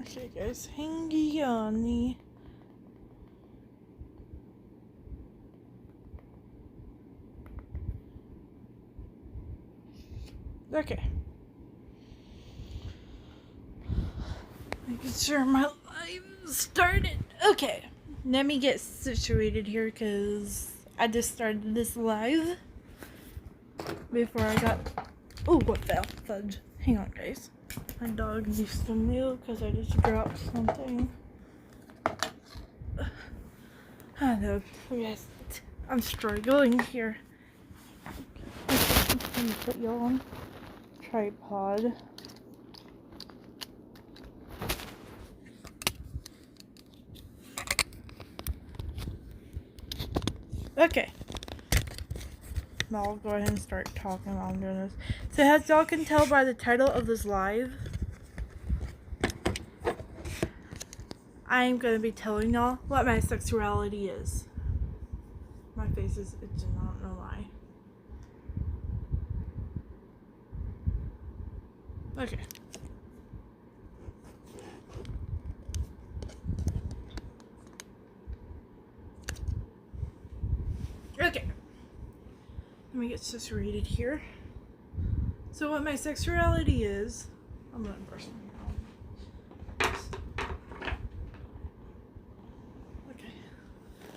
Okay, guys, hang on me. Okay. Making sure my live started. Okay. Let me get situated here because I just started this live before I got. Oh, what fell? Fudge. Hang on, guys. My dog needs to move because I just dropped something. I know. Yes. I'm struggling here. Let me put y'all on tripod. Okay. I'll go ahead and start talking while I'm doing this. So as y'all can tell by the title of this live, I am going to be telling y'all what my sexuality is. My face is itching, I don't know why. Okay. Okay. Let me get situated here. So what my sexuality is, I'm not in person. Okay.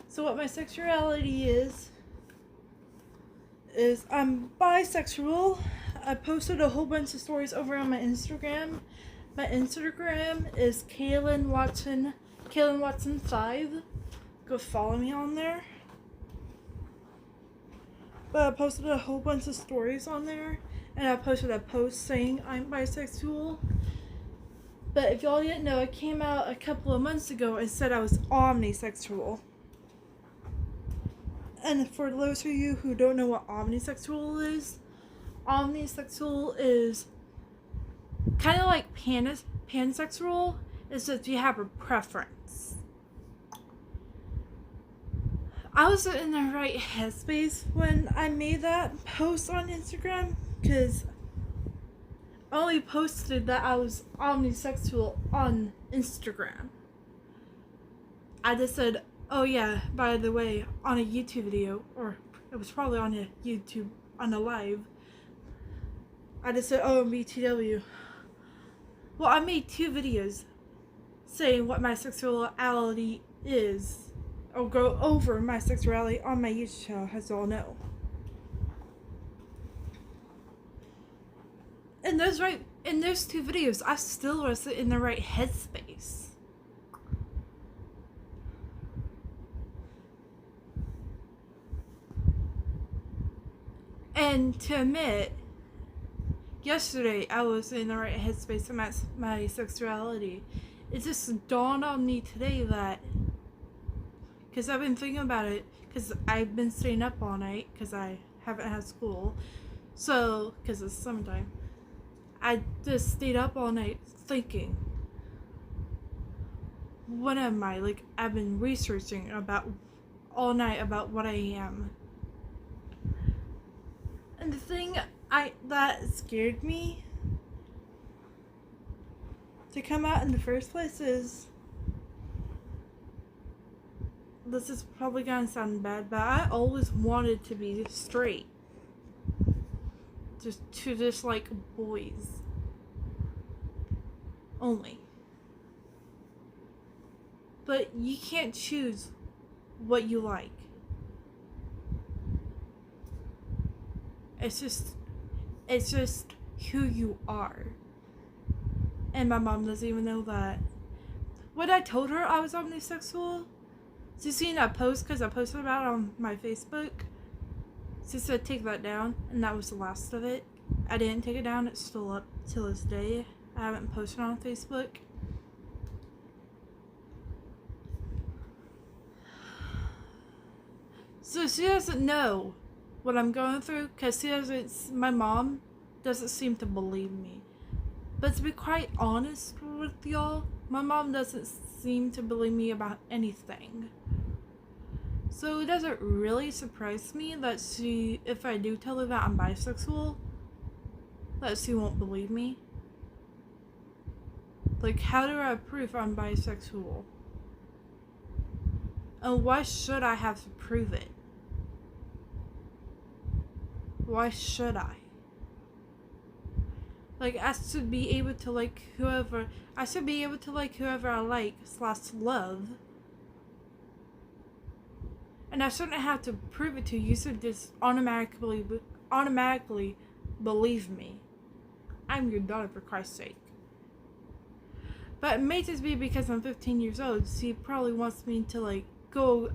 So what my sexuality is I'm bisexual. I posted a whole bunch of stories over on my Instagram. My Instagram is Kaylin Watson 5. Go follow me on there. But I posted a whole bunch of stories on there, and I posted a post saying I'm bisexual. But if y'all didn't know, I came out a couple of months ago and said I was omnisexual. And for those of you who don't know what omnisexual is kind of like pansexual, is that you have a preference. I was in the right headspace when I made that post on Instagram, because I only posted that I was omnisexual on Instagram. I just said, oh yeah, by the way, on a YouTube video, or it was probably on a YouTube, on a live, I just said, oh, BTW. Well, I made 2 videos saying what my sexuality is. I'll go over my sexuality on my YouTube channel, as y'all know. In those 2 videos, I still was in the right headspace. And to admit, yesterday I was in the right headspace in my sexuality. It just dawned on me today that, because I've been thinking about it, because I've been staying up all night because I haven't had school, so because it's summertime, I just stayed up all night thinking, what am I? Like, I've been researching about all night about what I am. And the thing that scared me to come out in the first place is, this is probably gonna sound bad, but I always wanted to be straight. Just like boys. Only. But you can't choose what you like. It's just who you are. And my mom doesn't even know that. When I told her I was omnisexual, she seen that post, because I posted about it on my Facebook. She said take that down, and that was the last of it. I didn't take it down, it's still up till this day. I haven't posted on Facebook. So she doesn't know what I'm going through, because my mom doesn't seem to believe me. But to be quite honest with y'all, my mom doesn't seem to believe me about anything. So it doesn't really surprise me that if I do tell her that I'm bisexual, that she won't believe me. Like, how do I prove I'm bisexual? And why should I have to prove it? Why should I? Like, I should be able to like whoever I like / love. And I shouldn't have to prove it to you. You should just automatically believe me. I'm your daughter, for Christ's sake. But it may just be because I'm 15 years old. She probably wants me to like go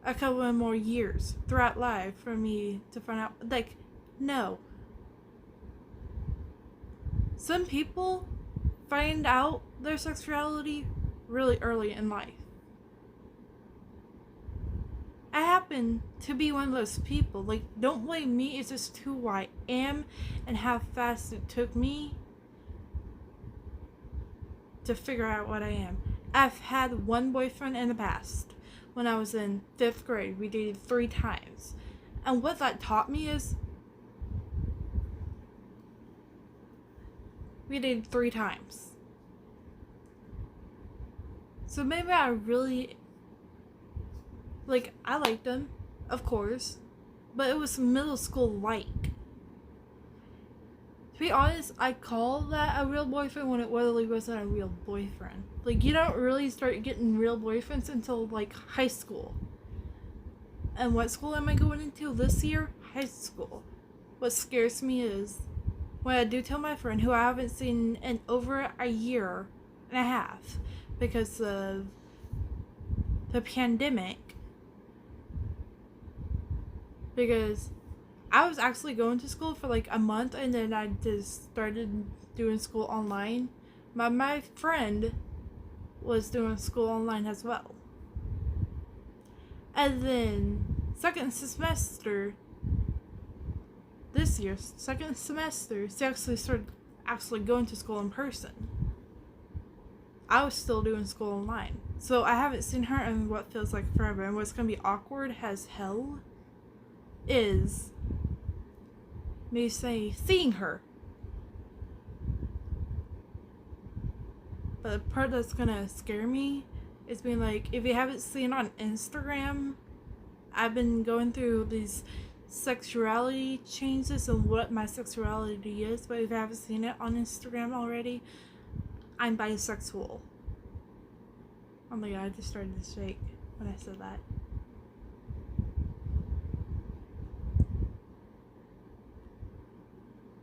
a couple of more years throughout life for me to find out. Like, no. Some people find out their sexuality really early in life. I happen to be one of those people. Like, don't blame me, it's just who I am and how fast it took me to figure out what I am. I've had one boyfriend in the past. When I was in 5th grade, we dated 3 times. And what that taught me is we dated 3 times. So maybe I really, like, I liked them, of course, but it was middle school like. To be honest, I call that a real boyfriend when it really wasn't a real boyfriend. Like, you don't really start getting real boyfriends until, like, high school. And what school am I going into this year? High school. What scares me is when I do tell my friend, who I haven't seen in over a year and a half because of the pandemic, because I was actually going to school for like a month and then I just started doing school online. My friend was doing school online as well. And then second semester, this year, second semester, she actually started going to school in person. I was still doing school online. So I haven't seen her in what feels like forever. And what's going to be awkward as hell is me seeing her. But the part that's going to scare me is being like, if you haven't seen on Instagram, I've been going through these sexuality changes and what my sexuality is, but if you haven't seen it on Instagram already, I'm bisexual. Oh my god, I just started to shake when I said that.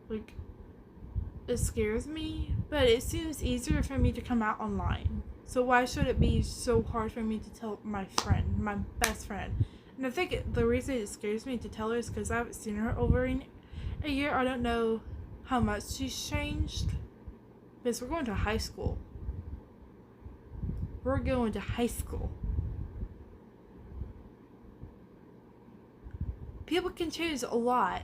Like, it scares me, but it seems easier for me to come out online. So why should it be so hard for me to tell my friend, my best friend? And I think the reason it scares me to tell her is because I haven't seen her over a year. I don't know how much she's changed. Because we're going to high school. We're going to high school. People can change a lot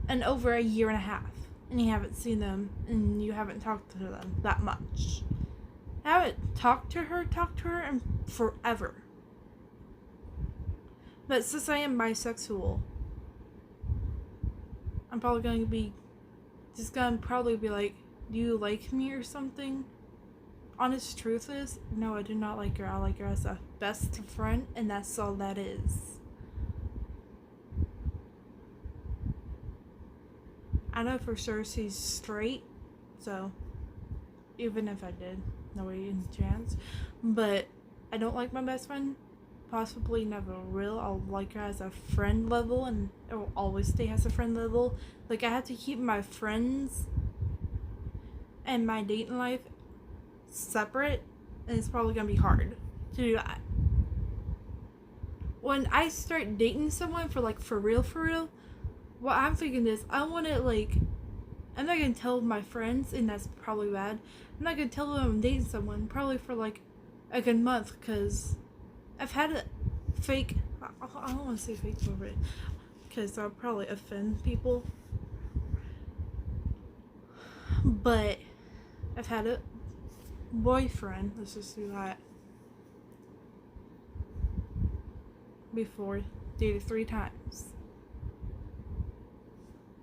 in over a year and a half. And you haven't seen them and you haven't talked to them that much. I haven't talked to her in forever. But since I am bisexual, I'm probably going to be like, do you like me or something? Honest truth is, no, I do not like her. I like her as a best friend, and that's all that is. I know for sure she's straight, so even if I did, no way in chance. But I don't like my best friend. Possibly never will. I'll like her as a friend level, and it will always stay as a friend level. Like, I have to keep my friends and my dating life separate, and it's probably gonna be hard to do that. When I start dating someone for real, what I'm thinking is, I want to, like, I'm not gonna tell my friends, and that's probably bad. I'm not gonna tell them I'm dating someone probably for like a good month, because I've had a fake, I don't want to say fake over it, because I'll probably offend people, but I've had a boyfriend, let's just do that, before, dated 3 times.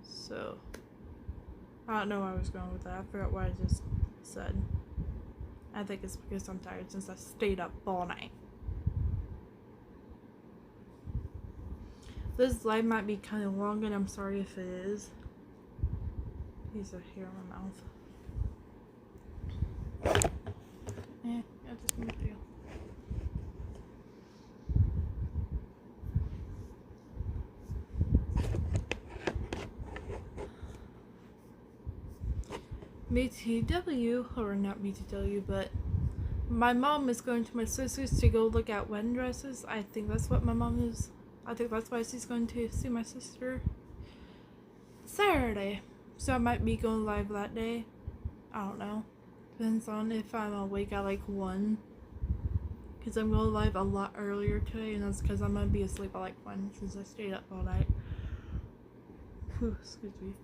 So I don't know where I was going with that. I forgot what I just said. I think it's because I'm tired since I stayed up all night. This live might be kind of long, and I'm sorry if it is. Piece of hair in my mouth. Yeah, just move you. BTW, or not BTW, but my mom is going to my sister's to go look at wedding dresses. I think that's what my mom is. I think that's why she's going to see my sister Saturday. So I might be going live that day. I don't know. Depends on if I'm awake at like 1. Because I'm going live a lot earlier today, and that's because I'm going to be asleep at like 1 since I stayed up all night. Whew, excuse me.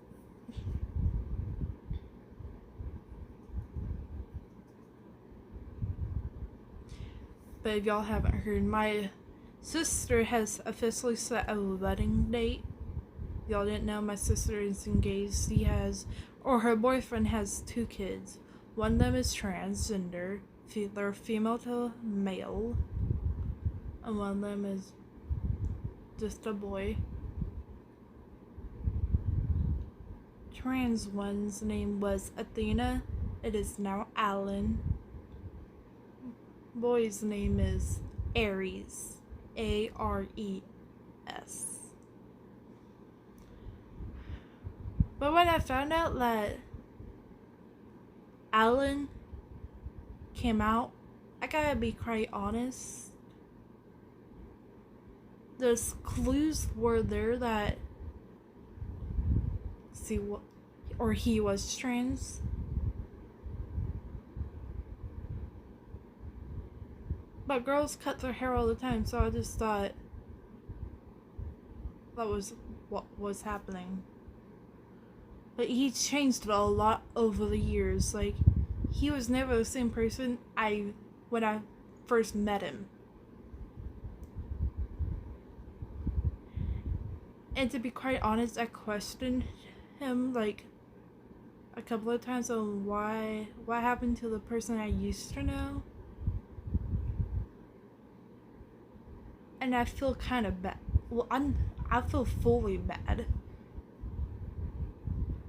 But if y'all haven't heard, my sister has officially set a wedding date. Y'all didn't know, my sister is engaged. Her boyfriend has 2 kids. One of them is transgender. They're female to male. And one of them is just a boy. Trans one's name was Athena. It is now Alan. Boy's name is Aries. A-R-E-S. But when I found out that Alan came out, I gotta be quite honest. The clues were there that he was trans. But girls cut their hair all the time, so I just thought that was what was happening. But he changed a lot over the years. Like, he was never the same person when I first met him. And to be quite honest, I questioned him like a couple of times on what happened to the person I used to know. And I feel kind of bad. Well, I feel fully bad.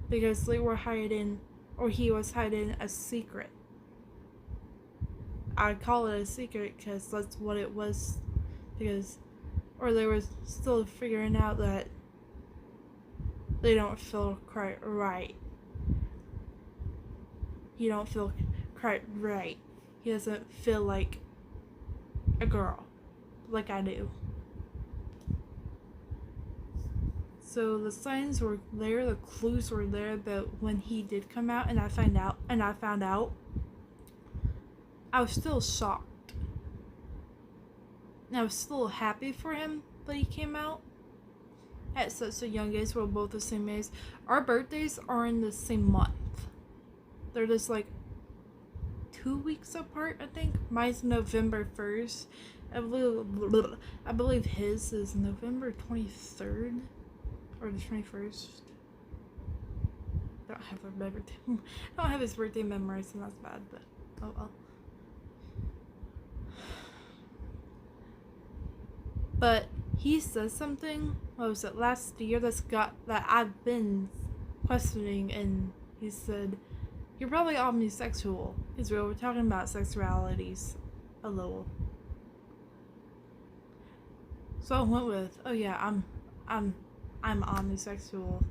Because they were hiding, or he was hiding a secret. I call it a secret because that's what it was. Or they were still figuring out that they don't feel quite right. He don't feel quite right. He doesn't feel like a girl. Like I do. So the signs were there, the clues were there about when he did come out, and I found out, I was still shocked. And I was still happy for him that he came out at such a young age. We're both the same age. Our birthdays are in the same month. They're just like 2 weeks apart, I think. Mine's November 1st. I believe his is November 23rd or the 21st. I don't have his birthday memorized, and that's bad, but oh well. But he says something, what was it, last year that I've been questioning, and he said, "You're probably omnisexual," because we were talking about sexualities a little. So I went with, oh yeah, I'm omnisexual.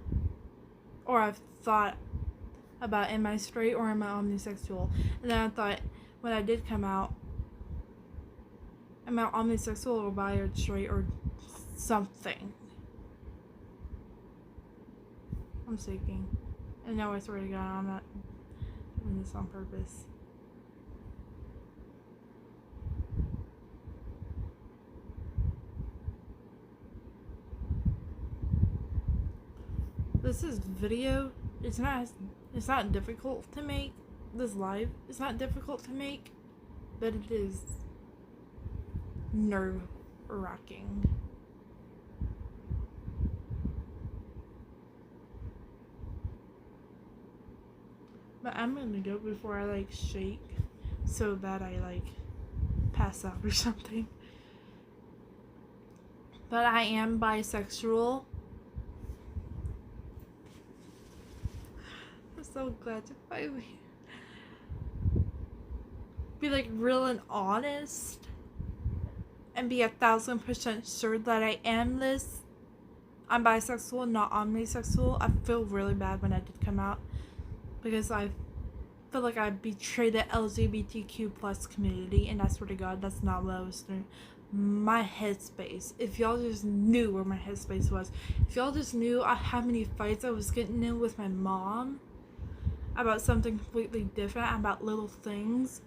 Or I've thought about, am I straight or am I omnisexual? And then I thought, when I did come out, am I omnisexual or bi or straight or something? I'm shaking. And now I swear to God, I'm not doing this on purpose. This is video. It's not difficult to make. This live is not difficult to make, but it is nerve-wracking. But I'm gonna go before I like shake so that I like pass out or something. But I am bisexual. I'm so glad to finally be like real and honest and be 1,000% sure that I am this. I'm bisexual, not omnisexual. I feel really bad when I did come out because I feel like I betrayed the LGBTQ plus community, and I swear to God, that's not what I was doing. My headspace. If y'all just knew where my headspace was, if y'all just knew how many fights I was getting in with my mom about something completely different, about little things,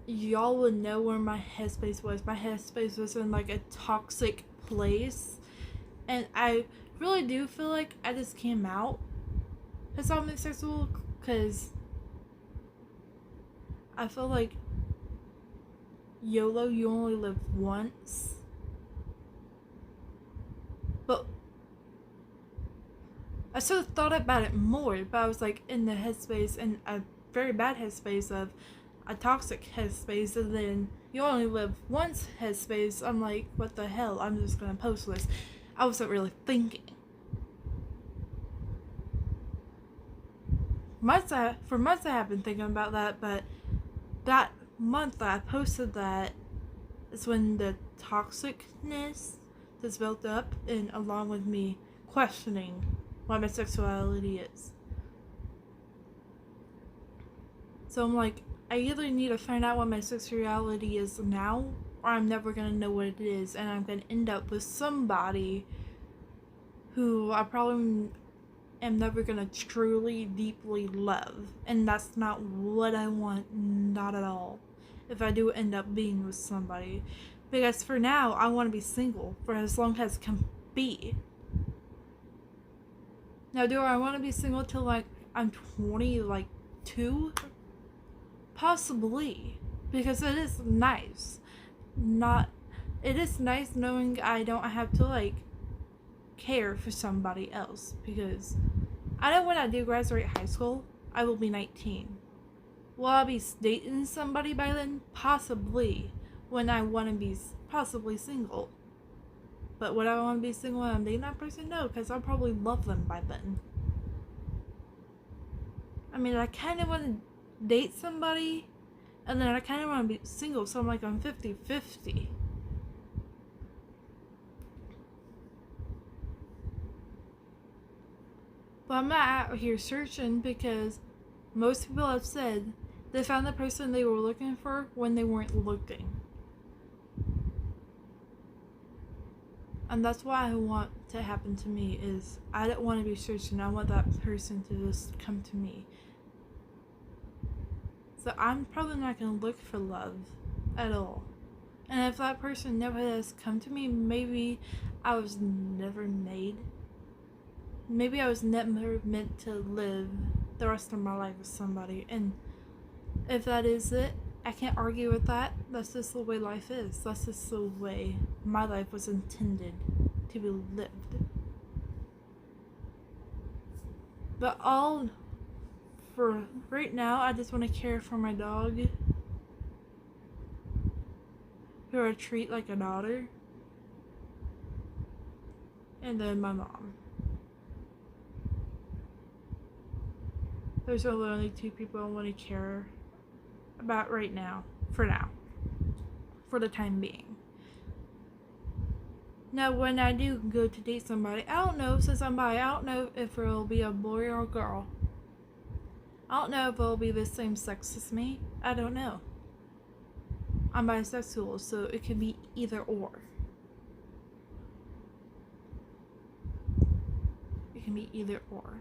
y'all would know where my headspace was. My headspace was in like a toxic place, and I really do feel like I just came out as homosexual because I feel like YOLO, you only live once. But I sort of thought about it more, but I was like in the headspace, in a very bad headspace of a toxic headspace, and then you only live once headspace. I'm like, what the hell? I'm just gonna post this. I wasn't really thinking. For months I have been thinking about that, but that month that I posted that is when the toxicness that's built up, and along with me questioning what my sexuality is. So I'm like, I either need to find out what my sexuality is now, or I'm never gonna know what it is, and I'm gonna end up with somebody who I probably am never gonna truly, deeply love. And that's not what I want, not at all. If I do end up being with somebody. Because for now, I want to be single for as long as can be. Now, do I want to be single till like I'm 22? Possibly. Because it is nice. It is nice knowing I don't have to like care for somebody else, because I know when I do graduate high school, I will be 19. Will I be dating somebody by then? Possibly. When I want to be possibly single. But would I want to be single when I'm dating that person? No, because I'll probably love them by then. I mean, I kind of want to date somebody, and then I kind of want to be single, so I'm like, I'm 50-50. But I'm not out here searching, because most people have said they found the person they were looking for when they weren't looking. And that's what I want to happen to me, is I don't want to be searching. I want that person to just come to me. So I'm probably not going to look for love at all. And if that person never has come to me, maybe I was never made. Maybe I was never meant to live the rest of my life with somebody. And if that is it, I can't argue with that. That's just the way life is. That's just the way my life was intended to be lived. But all for right now, I just want to care for my dog, who I treat like a daughter, and then my mom. Those are the only two people I want to care about right now, for the time being. Now, when I do go to date somebody, I don't know, since I'm bi, I don't know if it'll be a boy or a girl. I don't know if it'll be the same sex as me. I don't know. I'm bisexual, so it can be either or. It can be either or.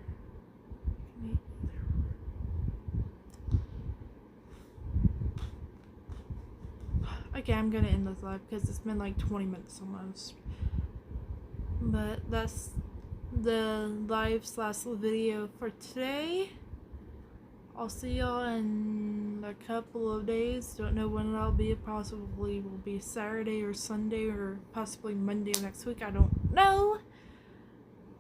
Okay, I'm gonna end this live because it's been like 20 minutes almost. But that's the live/video for today. I'll see y'all in a couple of days. Don't know when I'll be. Possibly will be Saturday or Sunday, or possibly Monday of next week. I don't know.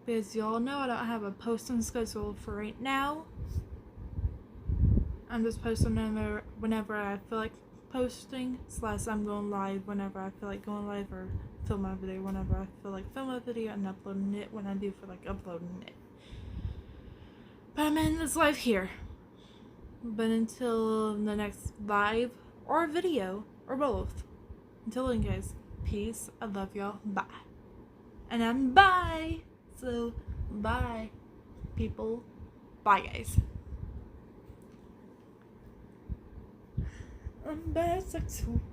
Because y'all know I don't have a posting schedule for right now. I'm just posting whenever I feel like posting, / I'm going live whenever I feel like going live, or film my video whenever I feel like film a video and uploading it when I do feel like uploading it. But I'm in this live here. But until the next live or video or both, until then, guys, peace. I love y'all. Bye. And I'm bye. So bye, people. Bye, guys. I'm bisexual.